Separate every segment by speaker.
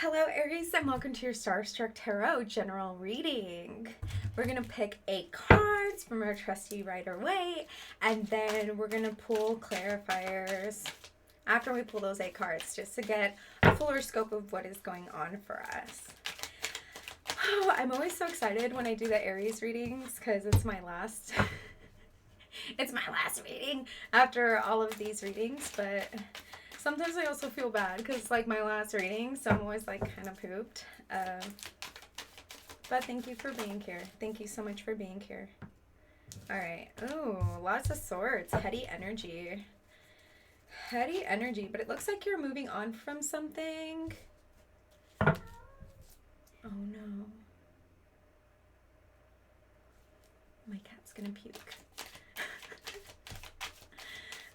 Speaker 1: Hello Aries and welcome to your Starstruck Tarot general reading. We're going to pick 8 cards from our trusty Rider-Waite, and then we're going to pull clarifiers after we pull those 8 cards just to get a fuller scope of what is going on for us. Oh, I'm always so excited when I do the Aries readings because it's my last it's my last reading after all of these readings, but sometimes I also feel bad because it's like my last reading, so I'm always like kind of pooped. But thank you for being here. Thank you so much for being here. All right. Oh, lots of swords. Heady energy. Heady energy, but it looks like you're moving on from something. Oh no. My cat's gonna puke.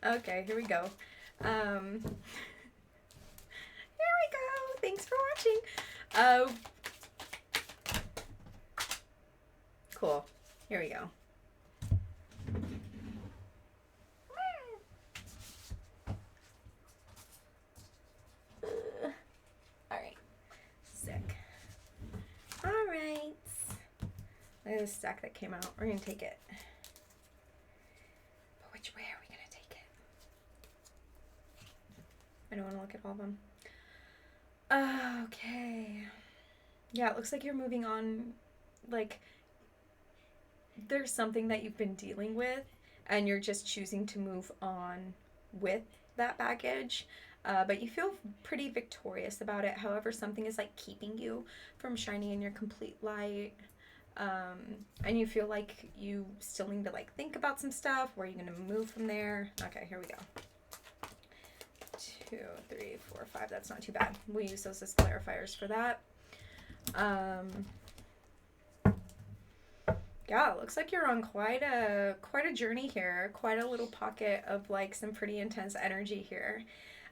Speaker 1: Okay, here we go. Here we go. Thanks for watching. Cool. Here we go. All right. Sick. All right. Look at this stack that came out. We're gonna take it. But which way are we gonna take it? I don't want to look at all of them. Okay. Yeah, it looks like you're moving on. Like, there's something that you've been dealing with, and you're just choosing to move on with that baggage. But you feel pretty victorious about it. However, something is like keeping you from shining in your complete light. And you feel like you still need to like think about some stuff. Where are you going to move from there? Okay, here we go. 2, 3, 4, 5. That's not too bad. We'll use those as clarifiers for that. Yeah, it looks like you're on quite a journey here. Quite a little pocket of like some pretty intense energy here.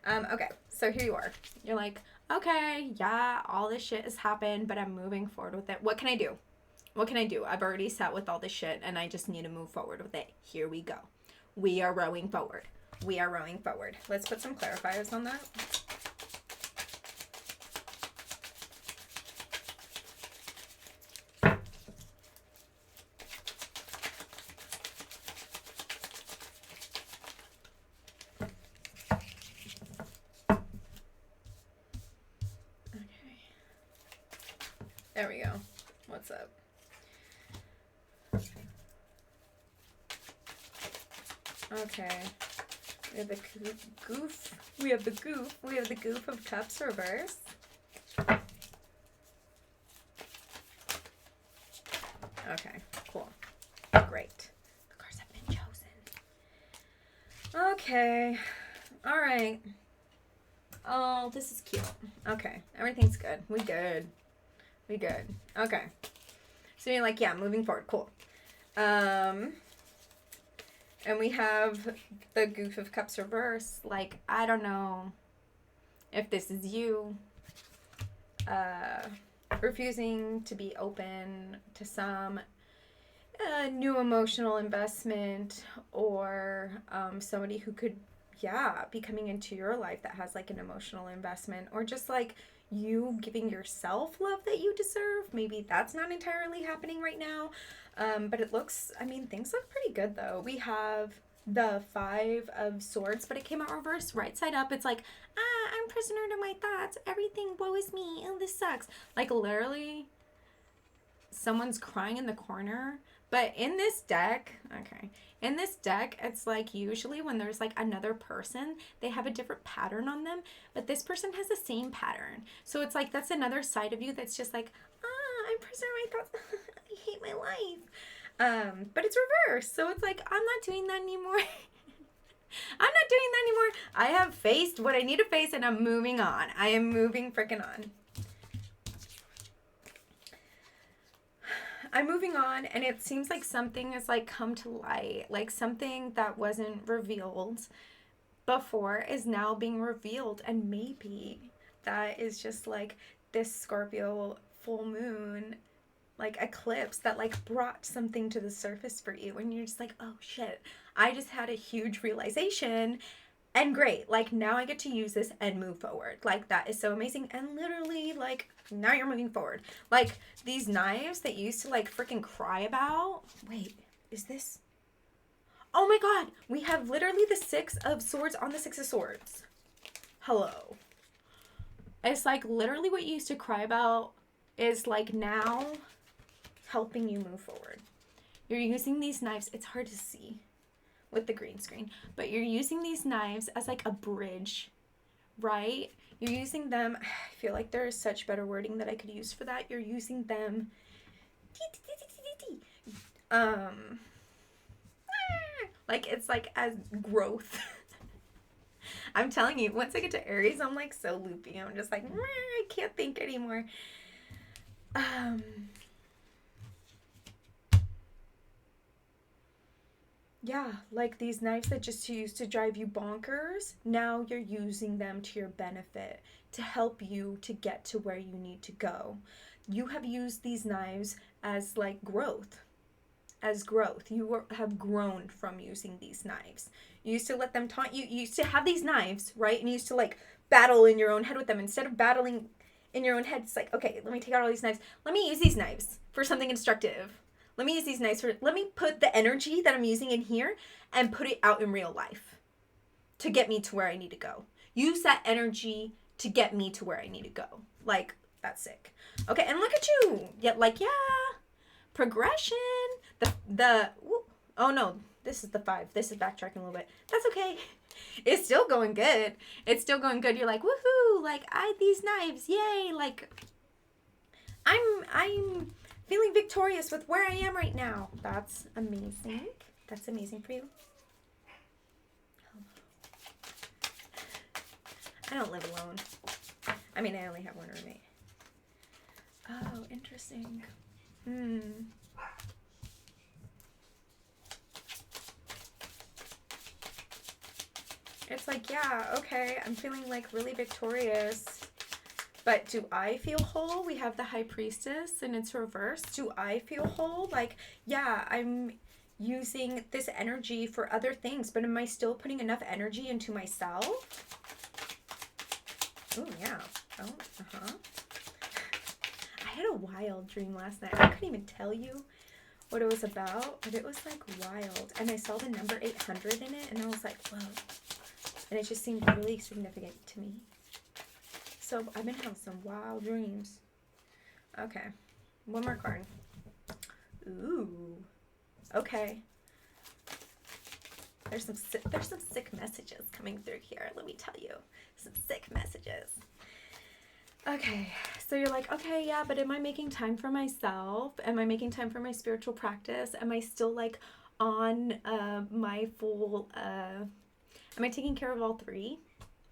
Speaker 1: Okay, so here you are. You're like, okay, yeah, all this shit has happened, but I'm moving forward with it. What can I do? What can I do? I've already sat with all this shit and I just need to move forward with it. Here we go. We are rowing forward. We are rowing forward. Let's put some clarifiers on that. Okay. There we go. What's up? Okay. We have the goof. We have the goof. We have the goof of cups reverse. Okay, cool. Great. The cards have been chosen. Okay. All right. Oh, this is cute. Okay. Everything's good. We good. We good. Okay. So you're like, yeah, moving forward. Cool. And we have the Goof of Cups reverse. Like, I don't know if this is you refusing to be open to some new emotional investment, or somebody who could, yeah, be coming into your life that has like an emotional investment, or just like you giving yourself love that you deserve. Maybe that's not entirely happening right now. But it looks, I mean, things look pretty good though. We have the 5 of Swords, but it came out reverse, right side up. It's like, I'm prisoner to my thoughts. Everything, woe is me. Oh, this sucks. Like literally someone's crying in the corner. But in this deck, okay, in this deck, it's like usually when there's like another person, they have a different pattern on them, but this person has the same pattern. So it's like that's another side of you that's just like, I'm prisoner of my thoughts. I hate my life. But it's reversed. So it's like, I'm not doing that anymore. I'm not doing that anymore. I have faced what I need to face and I'm moving on. I am moving freaking on. I'm moving on, and it seems like something has like come to light, like something that wasn't revealed before is now being revealed, and maybe that is just like this Scorpio full moon like eclipse that like brought something to the surface for you, and you're just like, oh shit, I just had a huge realization And great, like now I get to use this and move forward. Like that is so amazing. And literally, like now you're moving forward. Like these knives that you used to like freaking cry about. Wait, is this? Oh my god, we have literally the Six of Swords on the Six of Swords. Hello. It's like literally what you used to cry about is like now helping you move forward. You're using these knives. It's hard to see with the green screen, but you're using these knives as like a bridge, right? You're using them. I feel like there is such better wording that I could use for that. You're using them like it's like as growth. I'm telling you, once I get to Aries, I'm like so loopy. I'm just like, I can't think anymore. Yeah, like these knives that just used to drive you bonkers, now you're using them to your benefit to help you to get to where you need to go. You have used these knives as like growth. As growth. You have grown from using these knives. You used to let them taunt you. You used to have these knives, right? And you used to like battle in your own head with them. Instead of battling in your own head, it's like, okay, let me take out all these knives. Let me use these knives for something instructive. Let me use these knives for, let me put the energy that I'm using in here and put it out in real life to get me to where I need to go. Use that energy to get me to where I need to go. Like, that's sick. Okay, and look at you. Yeah, like, yeah. Progression. Oh no, this is the 5. This is backtracking a little bit. That's okay. It's still going good. It's still going good. You're like, woohoo, like these knives, yay, like I'm feeling victorious with where I am right now. That's amazing. That's amazing for you. I don't live alone. I mean, I only have one roommate. Oh, interesting. It's like, yeah, okay, I'm feeling like really victorious. But do I feel whole? We have the High Priestess and it's reversed. Do I feel whole? Like, yeah, I'm using this energy for other things, but am I still putting enough energy into myself? Oh, yeah. Oh, uh-huh. I had a wild dream last night. I couldn't even tell you what it was about, but it was like wild. And I saw the number 800 in it, and I was like, whoa. And it just seemed really significant to me. So I've been having some wild dreams. Okay. One more card. Ooh. Okay. There's some sick messages coming through here. Let me tell you. Some sick messages. Okay. So you're like, okay, yeah, but am I making time for myself? Am I making time for my spiritual practice? Am I still like on my full am I taking care of all 3?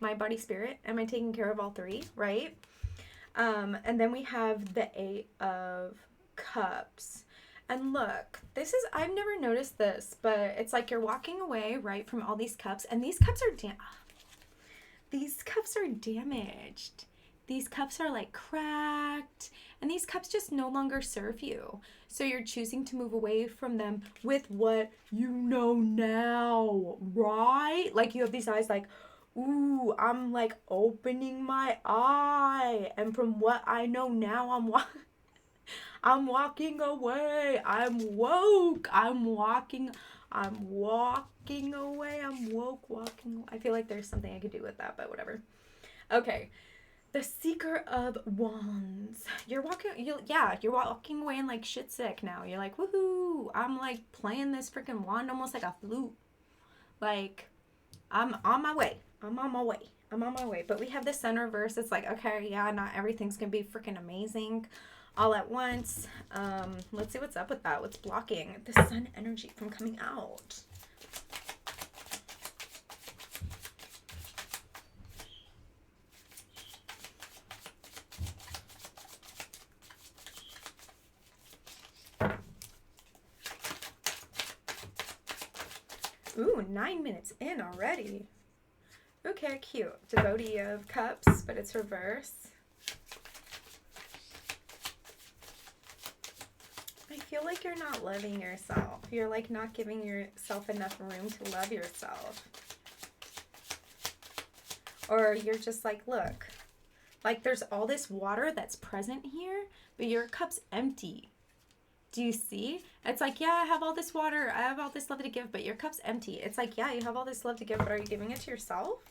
Speaker 1: My body, spirit. Am I taking care of all 3? Right? And then we have the 8 of Cups. And look, this is, I've never noticed this, but it's like you're walking away, right, from all these cups. And these cups are damaged. These cups are like cracked. And these cups just no longer serve you. So you're choosing to move away from them with what you know now, right? Like you have these eyes like, ooh, I'm like opening my eye. And from what I know now, I'm walking away. I'm woke. I'm walking away. I'm woke, walking. I feel like there's something I could do with that, but whatever. Okay. The Seeker of Wands. You're walking away and like shit sick now. You're like, woohoo, I'm like playing this freaking wand almost like a flute. Like, I'm on my way. But we have the Sun reverse. It's like, okay, yeah, not everything's gonna be freaking amazing all at once. Let's see what's up with that. What's blocking the Sun energy from coming out? Ooh, 9 minutes in already. Okay, cute. Devotee of Cups, but it's reverse. I feel like you're not loving yourself. You're like not giving yourself enough room to love yourself. Or you're just like, look, like there's all this water that's present here, but your cup's empty. Do you see? It's like, yeah, I have all this water, I have all this love to give, but your cup's empty. It's like, yeah, you have all this love to give, but are you giving it to yourself?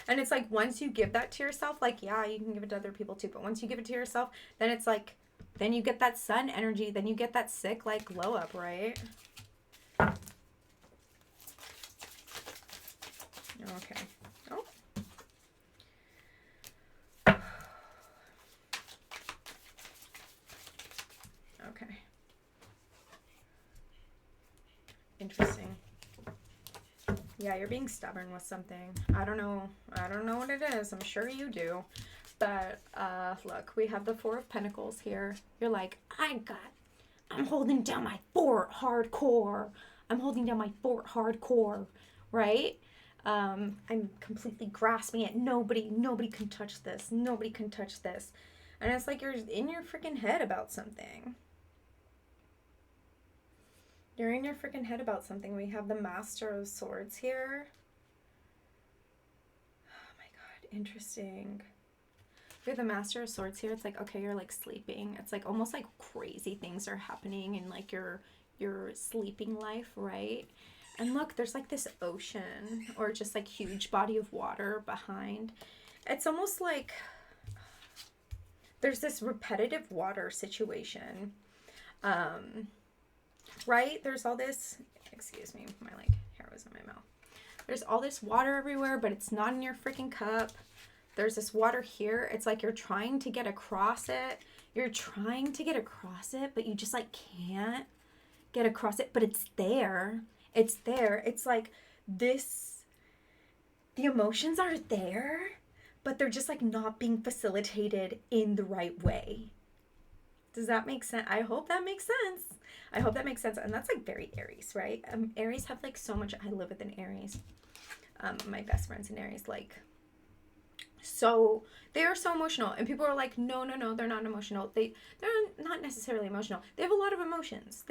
Speaker 1: And it's like, once you give that to yourself, like, yeah, you can give it to other people too, but once you give it to yourself, then it's like, then you get that sun energy, then you get that sick, like, glow up, right? Okay. Oh. Okay. Interesting. Yeah, you're being stubborn with something. I don't know what it is. I'm sure you do. But look, we have the Four of Pentacles here. You're like, I'm holding down my fort hardcore. I'm holding down my fort hardcore, right? I'm completely grasping it. Nobody can touch this. Nobody can touch this. And it's like you're in your freaking head about something. You're in your freaking head about something. We have the Master of Swords here. Oh my God, interesting. We have the Master of Swords here. It's like, okay, you're like sleeping. It's like almost like crazy things are happening in like your sleeping life, right? And look, there's like this ocean or just like huge body of water behind. It's almost like there's this repetitive water situation. Right? There's all this, excuse me, my like hair was in my mouth. There's all this water everywhere, but it's not in your freaking cup. There's this water here. It's like you're trying to get across it. You're trying to get across it, but you just like can't get across it, but it's there. It's there. It's like this, the emotions are there, but they're just like not being facilitated in the right way. Does that make sense? I hope that makes sense. I hope that makes sense. And that's like very Aries, right? Aries have like so much. I live with an Aries. My best friend's an Aries. Like, so they are so emotional. And people are like, no, they're not emotional. They're not necessarily emotional. They have a lot of emotions.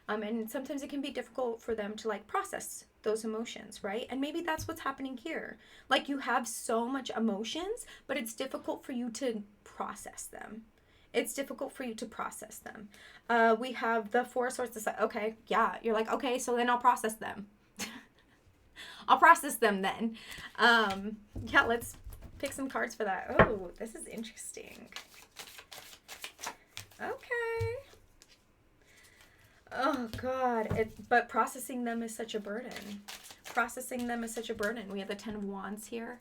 Speaker 1: And sometimes it can be difficult for them to like process those emotions, right? And maybe that's what's happening here. Like you have so much emotions, but it's difficult for you to process them. It's difficult for you to process them. We have the Four of Swords. It's like, okay, yeah. You're like, okay, so then I'll process them. I'll process them then. Yeah, let's pick some cards for that. Oh, this is interesting. Okay. Oh, God. But processing them is such a burden. Processing them is such a burden. We have the Ten of Wands here.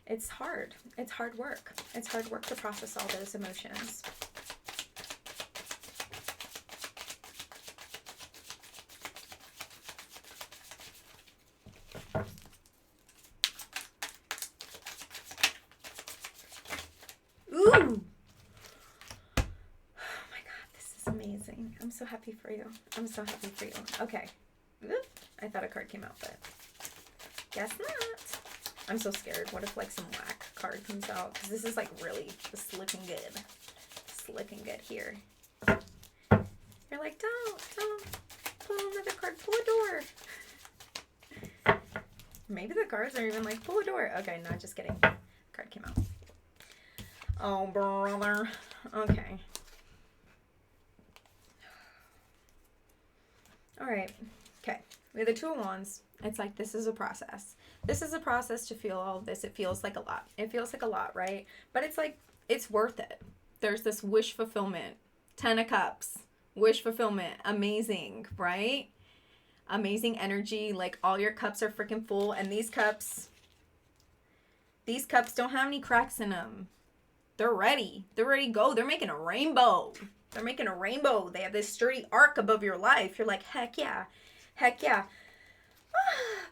Speaker 1: It's hard. It's hard work. It's hard work to process all those emotions. Ooh! Oh my God, this is amazing. I'm so happy for you. I'm so happy for you. Okay. Oop. I thought a card came out, but guess not. I'm so scared. What if like some whack card comes out? Because this is like really just looking good. Just looking good here. You're like, don't pull another card. Pull a door. Maybe the cards are even like, pull a door. Okay, no, just kidding. Card came out. Oh, brother. Okay. All right. Okay. We have the Two of Wands. It's like, this is a process. This is a process to feel all of this. It feels like a lot. It feels like a lot, right? But it's like, it's worth it. There's this wish fulfillment. 10 of Cups. Wish fulfillment. Amazing, right? Amazing energy. Like, all your cups are freaking full. And these cups don't have any cracks in them. They're ready. They're ready to go. They're making a rainbow. They're making a rainbow. They have this sturdy arc above your life. You're like, heck yeah. Heck yeah.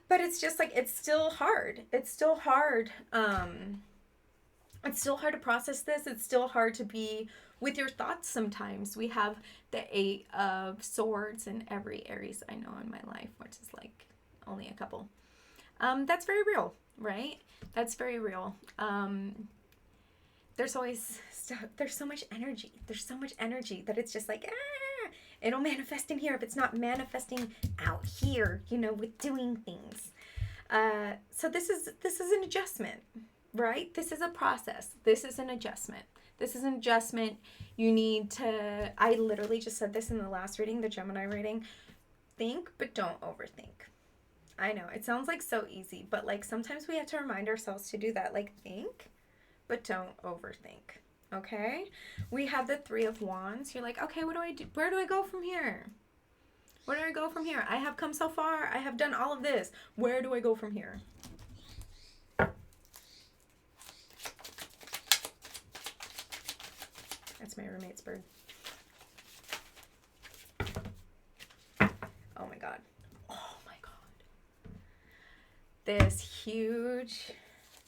Speaker 1: But it's just like, it's still hard. It's still hard. It's still hard to process this. It's still hard to be with your thoughts sometimes. We have the Eight of Swords in every Aries I know in my life, which is like only a couple. That's very real, right? That's very real. There's always stuff. There's so much energy. There's so much energy that it's just like, it'll manifest in here if it's not manifesting out here, you know, with doing things. So this is an adjustment, right? This is a process. This is an adjustment. This is an adjustment. You need to, I literally just said this in the last reading, the Gemini reading. Think, but don't overthink. I know, it sounds like so easy, but like sometimes we have to remind ourselves to do that. Like think, but don't overthink. Okay? We have the Three of Wands. You're like, okay, what do I do? Where do I go from here? Where do I go from here? I have come so far. I have done all of this. Where do I go from here? That's my roommate's bird. Oh my god. Oh my god. This huge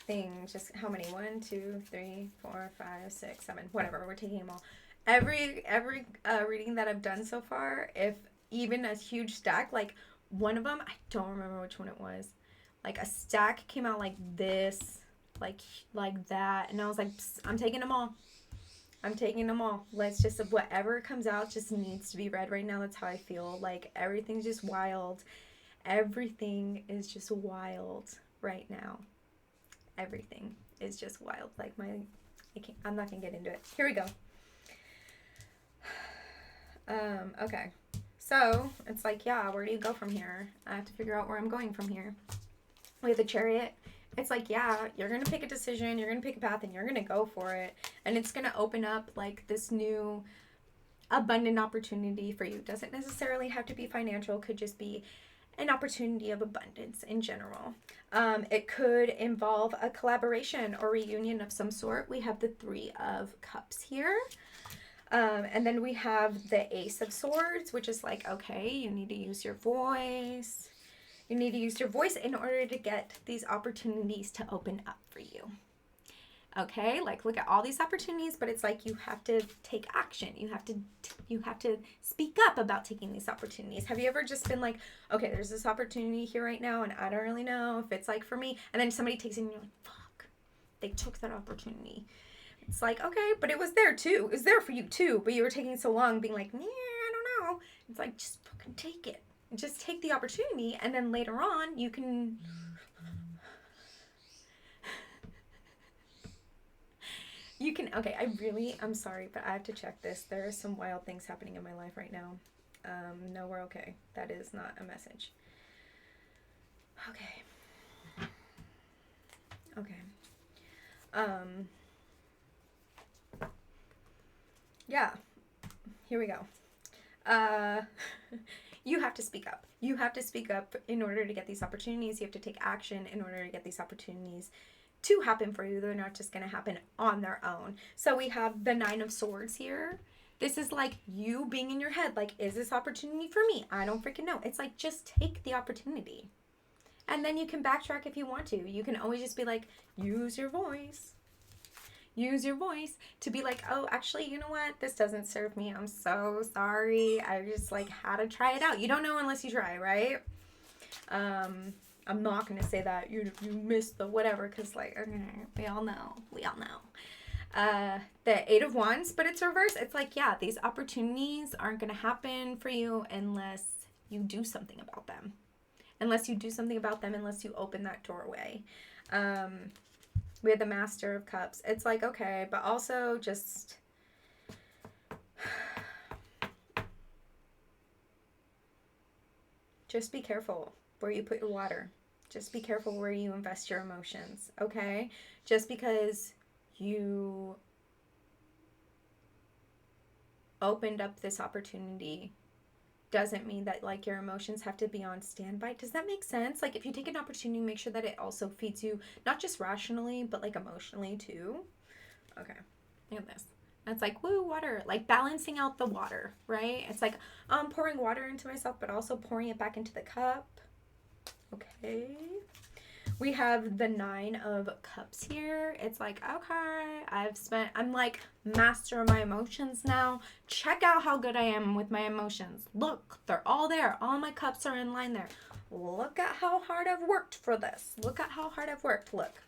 Speaker 1: thing, just how many? 1, 2, 3, 4, 5, 6, 7, whatever. We're taking them all. Every reading that I've done so far, if even a huge stack, like one of them, I don't remember which one it was. Like a stack came out like this, like that, and I was like, I'm taking them all. I'm taking them all. Let's just, whatever comes out just needs to be read right now. That's how I feel. Like everything's just wild. Everything is just wild right now. Everything is just wild. Like I'm not gonna get into it. Here we go. Okay. So it's like, yeah, where do you go from here? I have to figure out where I'm going from here. We have the Chariot. It's like, yeah, you're going to pick a decision, you're going to pick a path, and you're going to go for it. And it's going to open up like this new abundant opportunity for you. Doesn't necessarily have to be financial. Could just be an opportunity of abundance in general. It could involve a collaboration or reunion of some sort. We have the Three of Cups here. And then we have the Ace of Swords, which is like, okay, you need to use your voice. You need to use your voice in order to get these opportunities to open up for you. Okay, like look at all these opportunities, but it's like you have to take action. You have to speak up about taking these opportunities. Have you ever just been like, okay, there's this opportunity here right now, and I don't really know if it's like for me, and then somebody takes it and you're like, fuck, they took that opportunity. It's like, okay, but it was there too. It was there for you too, but you were taking so long being like, yeah, I don't know. It's like, just fucking take it. Just take the opportunity, and then later on you can okay, I'm sorry, but I have to check this. There are some wild things happening in my life right now. No, we're okay. That is not a message. Okay. Yeah, here we go. You have to speak up. You have to speak up in order to get these opportunities. You have to take action in order to get these opportunities to happen for you. They're not just going to happen on their own. So we have the Nine of Swords here. This is like you being in your head, like, is this opportunity for me? I don't freaking know. It's like, just take the opportunity. And then you can backtrack if you want to. You can always just be like, use your voice. Use your voice to be like, oh, actually, you know what? This doesn't serve me. I'm so sorry. I just like had to try it out. You don't know unless you try, right? I'm not going to say that you missed the whatever, because like, okay, we all know. The Eight of Wands, but it's reverse. It's like, yeah, these opportunities aren't going to happen for you unless you do something about them. Unless you open that doorway. We had the Master of Cups. It's like, okay, but also just be careful where you put your water. Just be careful where you invest your emotions, okay? Just because you opened up this opportunity doesn't mean that like your emotions have to be on standby. Does that make sense? Like if you take an opportunity, make sure that it also feeds you, not just rationally, but like emotionally too. Okay, look at this. That's like, woo, water, like balancing out the water, right? It's like I'm pouring water into myself, but also pouring it back into the cup. Okay. We have the Nine of Cups here. It's like, okay, I'm like master of my emotions now. Check out how good I am with my emotions. Look, they're all there. All my cups are in line there. Look at how hard I've worked for this. Look at how hard I've worked. Look,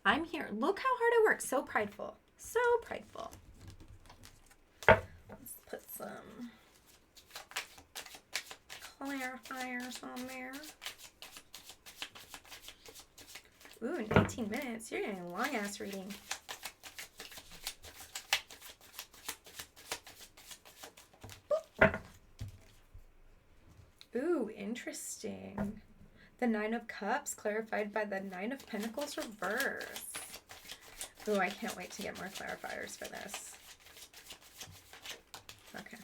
Speaker 1: I'm here. Look how hard I worked. So prideful. So prideful. Let's put some clarifiers on there. Ooh, in 18 minutes. You're getting a long-ass reading. Ooh, interesting. The Nine of Cups clarified by the Nine of Pentacles reverse. Ooh, I can't wait to get more clarifiers for this. Okay.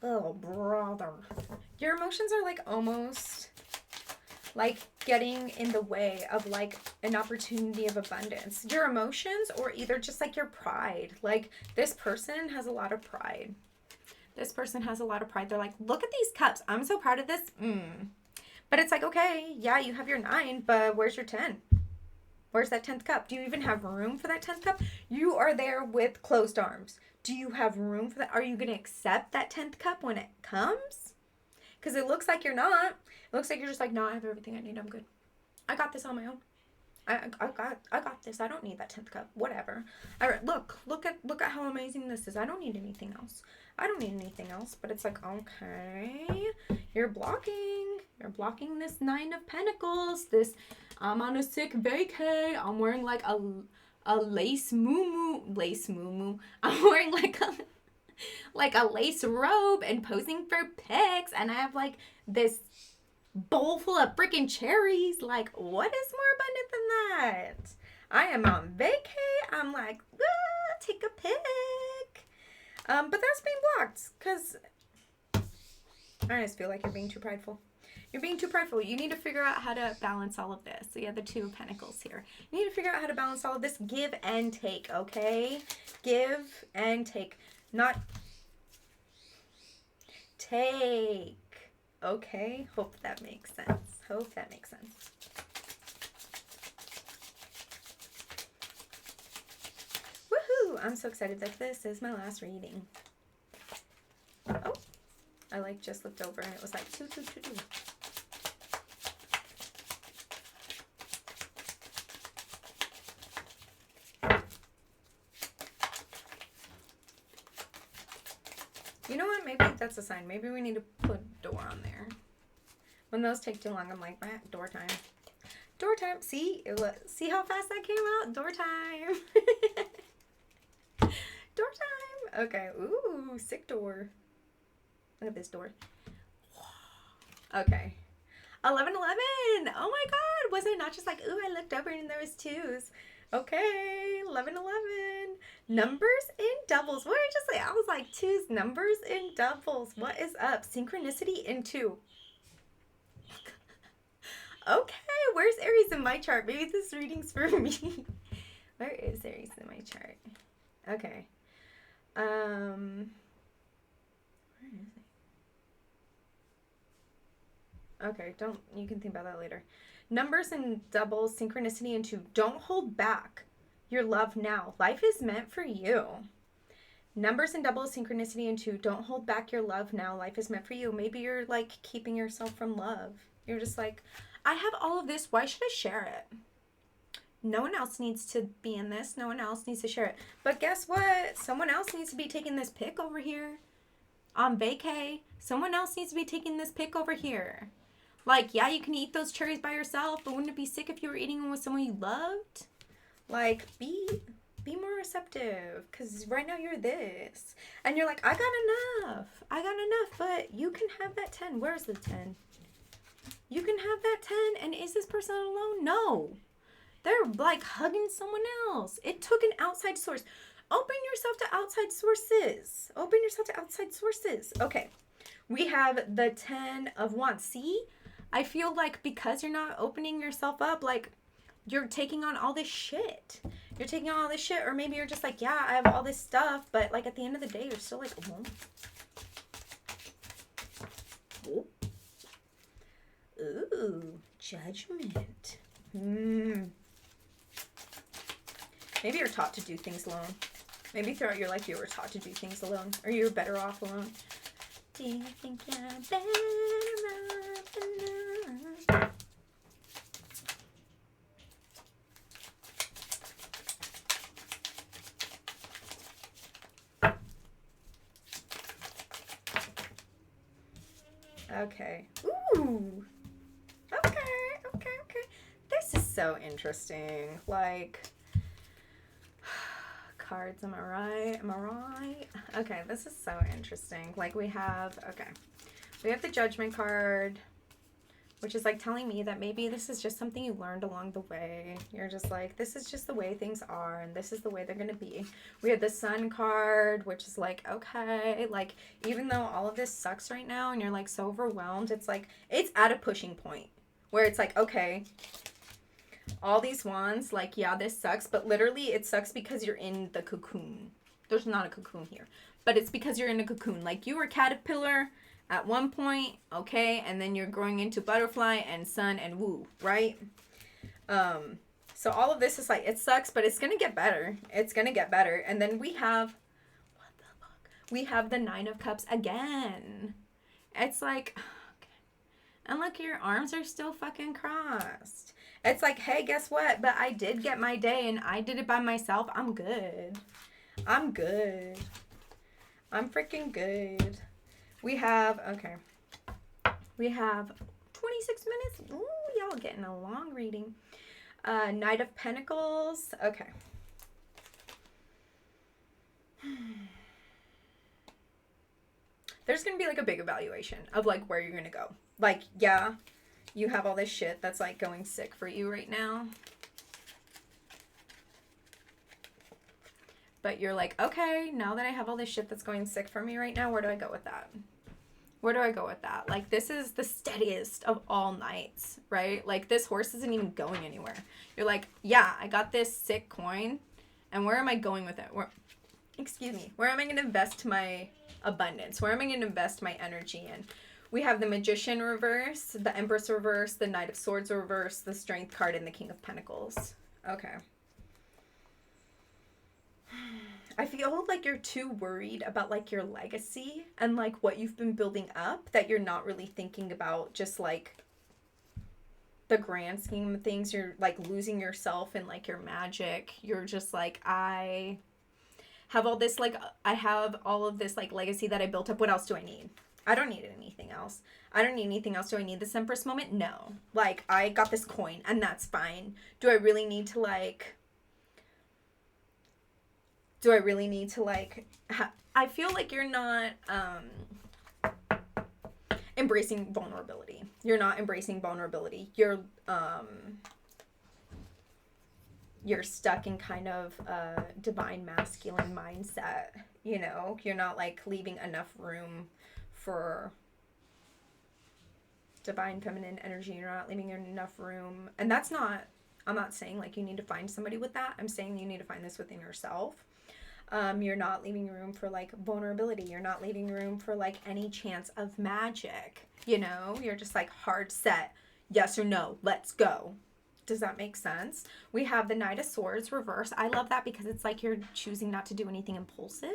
Speaker 1: Oh, brother. Your emotions are like almost like getting in the way of like an opportunity of abundance. Your emotions, or either just like your pride. Like this person has a lot of pride. This person has a lot of pride. They're like, look at these cups. I'm so proud of this. But it's like, okay, yeah, you have your 9, but where's your 10? Where's that 10th cup? Do you even have room for that 10th cup? You are there with closed arms. Do you have room for that? Are you going to accept that 10th cup when it comes? Because it looks like you're not. It looks like you're just like, no, I have everything I need. I'm good. I got this on my own. I got this. I don't need that 10th cup. Whatever. Look at how amazing this is. I don't need anything else. I don't need anything else. But it's like, okay, you're blocking this 9 of Pentacles. This, I'm on a sick vacay. I'm wearing like a lace moo-moo. I'm wearing like a lace robe and posing for pics, and I have like this bowl full of freaking cherries. Like, what is more abundant than that? I am on vacay. I'm like, take a pic. But that's being blocked because I just feel like you're being too prideful. You're being too prideful. You need to figure out how to balance all of this. So you have the 2 of Pentacles here. You need to figure out how to balance all of this. Give and take, okay? Give and take. Not take. Okay? Hope that makes sense. Hope that makes sense. Woohoo! I'm so excited that this is my last reading. Oh, I like just looked over and it was like 2, 2, 2, 2. You know what? Maybe that's a sign. Maybe we need to put door on there. When those take too long, I'm like, door time. Door time. See? See how fast that came out? Door time. Door time. Okay. Ooh, sick door. Look at this door. Okay. 11:11. Oh my God. Wasn't it not just like, ooh, I looked over and there was 2s. Okay. 11:11. Numbers in doubles. What did I just say? I was like 2s. Numbers in doubles. What is up? Synchronicity in 2. Okay. Where's Aries in my chart? Maybe this reading's for me. Where is Aries in my chart? Okay. Where is it? Okay, you can think about that later. Numbers and doubles, synchronicity in 2. Don't hold back your love now. Life is meant for you. Numbers and doubles, synchronicity in 2. Don't hold back your love now. Life is meant for you. Maybe you're like keeping yourself from love. You're just like, I have all of this. Why should I share it? No one else needs to be in this. No one else needs to share it. But guess what? Someone else needs to be taking this pic over here. On vacay. Someone else needs to be taking this pic over here. Like, yeah, you can eat those cherries by yourself, but wouldn't it be sick if you were eating them with someone you loved? Like, be more receptive. Because right now you're this. And you're like, I got enough. But you can have that 10. Where's the 10? You can have that 10. And is this person alone? No. They're like hugging someone else. It took an outside source. Open yourself to outside sources. Open yourself to outside sources. Okay. We have the 10 of Wands. See? I feel like because you're not opening yourself up, like you're taking on all this shit. You're taking on all this shit. Or maybe you're just like, yeah, I have all this stuff. But like at the end of the day, you're still like, oh. Ooh, judgment. Maybe you're taught to do things alone. Maybe throughout your life you were taught to do things alone. Or you're better off alone. Do you think you're better off alone? Okay. Ooh. Okay. This so interesting. Like, cards, am I right? Am I right? Okay, this is so interesting. Like, we have the Judgment card, which is like telling me that maybe this is just something you learned along the way. You're just like, this is just the way things are, and this is the way they're going to be. We have the Sun card, which is like, okay, like, even though all of this sucks right now and you're like so overwhelmed, it's like, it's at a pushing point where it's like, okay, all these wands, like, yeah, this sucks, but literally it sucks because you're in the cocoon. There's not a cocoon here, but it's because you're in a cocoon. Like, you were caterpillar at one point, okay, and then you're growing into butterfly and sun and woo, right? So all of this is like, it sucks, but it's gonna get better. It's gonna get better. And then we have, what the fuck? We have the Nine of Cups again. It's like, okay. And look, your arms are still fucking crossed. It's like, hey, guess what? But I did get my day and I did it by myself. I'm good. I'm good. I'm freaking good. We have 26 minutes. Ooh, y'all getting a long reading. Knight of Pentacles. Okay. There's going to be like a big evaluation of like where you're going to go. Like, yeah, you have all this shit that's like going sick for you right now. But you're like, okay, now that I have all this shit that's going sick for me right now, where do I go with that? Where do I go with that? Like, this is the steadiest of all nights, right? Like, this horse isn't even going anywhere. You're like, yeah, I got this sick coin, and where am I going with it? Where am I going to invest my abundance? Where am I going to invest my energy in? We have the Magician reverse, the Empress reverse, the Knight of Swords reverse, the Strength card, and the King of Pentacles. Okay. I feel like you're too worried about like your legacy and like what you've been building up that you're not really thinking about just like the grand scheme of things. You're like losing yourself in like your magic. You're just like, I have all this, like, I have all of this like legacy that I built up. What else do I need? I don't need anything else. I don't need anything else. Do I need this Empress moment? No. Like, I got this coin and that's fine. Do I really need to like... I feel like you're not embracing vulnerability. You're not embracing vulnerability. You're stuck in kind of a divine masculine mindset, you know? You're not like leaving enough room for divine feminine energy. You're not leaving enough room. And that's not, I'm not saying like you need to find somebody with that. I'm saying you need to find this within yourself. You're not leaving room for like vulnerability. You're not leaving room for like any chance of magic. You know, you're just like hard set. Yes or no, let's go. Does that make sense? We have the Knight of Swords reverse. I love that because it's like you're choosing not to do anything impulsive.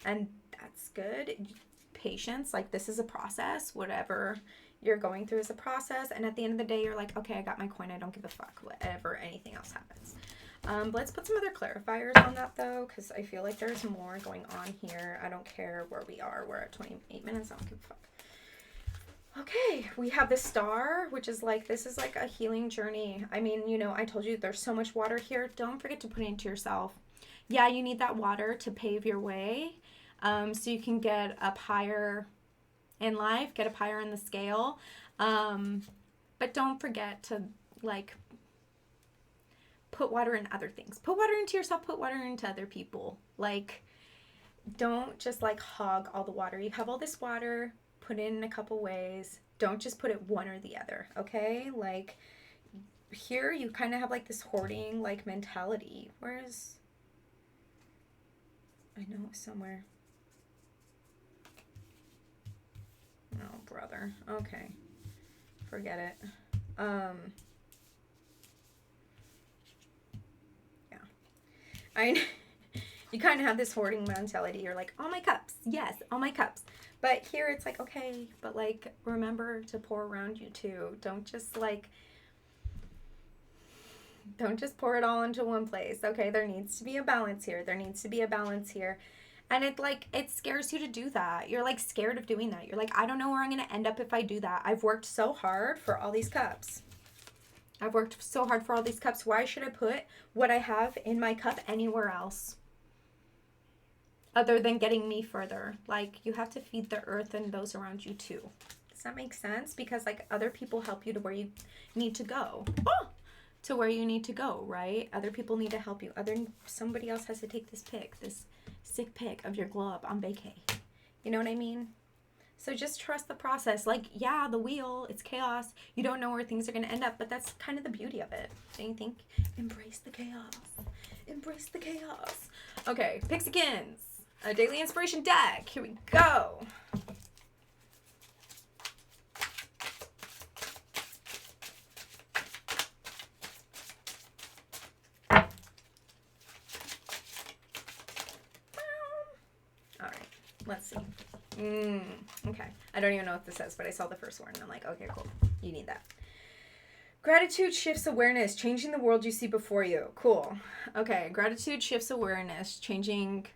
Speaker 1: And that's good. Patience, like this is a process. Whatever you're going through is a process. And at the end of the day, you're like, okay, I got my coin. I don't give a fuck whatever anything else happens. Let's put some other clarifiers on that though, because I feel like there's more going on here. I don't care where we are. We're at 28 minutes. I don't give a fuck. Okay, we have the Star, which is like, this is like a healing journey. I mean, you know, I told you there's so much water here. Don't forget to put it into yourself. Yeah, you need that water to pave your way, so you can get up higher in life, get up higher in the scale. But don't forget to like put water in other things. Put water into yourself, put water into other people. Like, don't just like hog all the water. You have all this water, put it in a couple ways. Don't just put it one or the other, okay? Like, here you kind of have like this hoarding like mentality. Where's, I know it's somewhere. Oh, brother. Okay. Forget it. You kind of have this hoarding mentality. You're like, all my cups. Yes, all my cups. But here it's like, okay, but like, remember to pour around you too. Don't just pour it all into one place. Okay, there needs to be a balance here. There needs to be a balance here. And it scares you to do that. You're like scared of doing that. You're like, I don't know where I'm going to end up if I do that. I've worked so hard for all these cups. I've worked so hard for all these cups. Why should I put what I have in my cup anywhere else other than getting me further? Like, you have to feed the earth and those around you too. Does that make sense? Because, like, other people help you to where you need to go. Oh! To where you need to go, right? Other people need to help you. Somebody else has to take this pic, this sick pic of your glow up on vacay. You know what I mean? So just trust the process. Like, yeah, the wheel, it's chaos. You don't know where things are going to end up, but that's kind of the beauty of it. Don't you think? Embrace the chaos. Embrace the chaos. Okay, Pixikins, a daily inspiration deck. Here we go. All right, let's see. Okay. I don't even know what this says, but I saw the first one and I'm like, okay, cool. You need that. Gratitude shifts awareness, changing the world you see before you. Cool. Okay. Gratitude shifts awareness, changing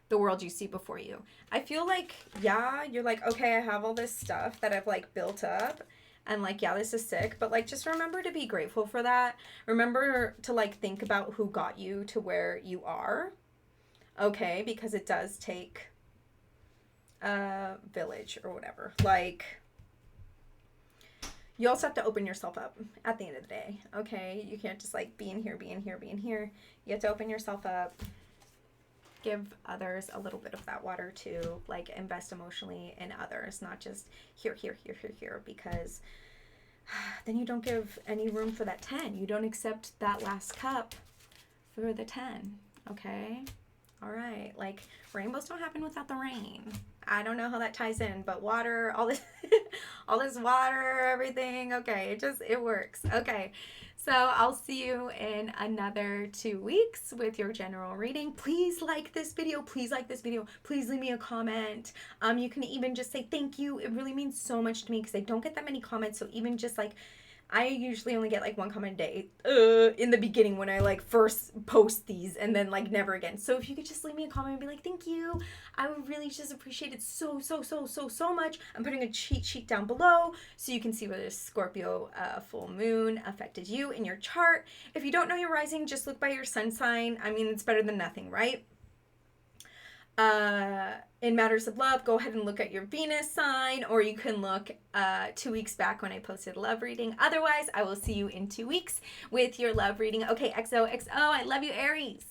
Speaker 1: the world you see before you. I feel like, yeah, you're like, okay, I have all this stuff that I've like built up. And like, yeah, this is sick. But like, just remember to be grateful for that. Remember to like think about who got you to where you are. Okay. Because it does take village or whatever. Like, you also have to open yourself up at the end of the day. Okay, you can't just like be in here. You have to open yourself up, give others a little bit of that water too. Like, invest emotionally in others, not just here, because then you don't give any room for that 10. You don't accept that last cup for the 10. Okay, all right. Like, rainbows don't happen without the rain. I don't know how that ties in, but water, all this all this water, everything. Okay, it works. Okay. So I'll see you in another 2 weeks with your general reading. Please like this video. Please like this video. Please leave me a comment. You can even just say thank you. It really means so much to me because I don't get that many comments. So even just like, I usually only get like one comment a day in the beginning when I like first post these, and then like never again. So if you could just leave me a comment and be like, thank you, I would really just appreciate it so much. I'm putting a cheat sheet down below so you can see where this Scorpio full moon affected you in your chart. If you don't know your rising, just look by your sun sign. I mean, it's better than nothing, right? In matters of love, go ahead and look at your Venus sign, or you can look 2 weeks back when I posted a love reading. Otherwise, I will see you in 2 weeks with your love reading. Okay, XOXO, I love you, Aries.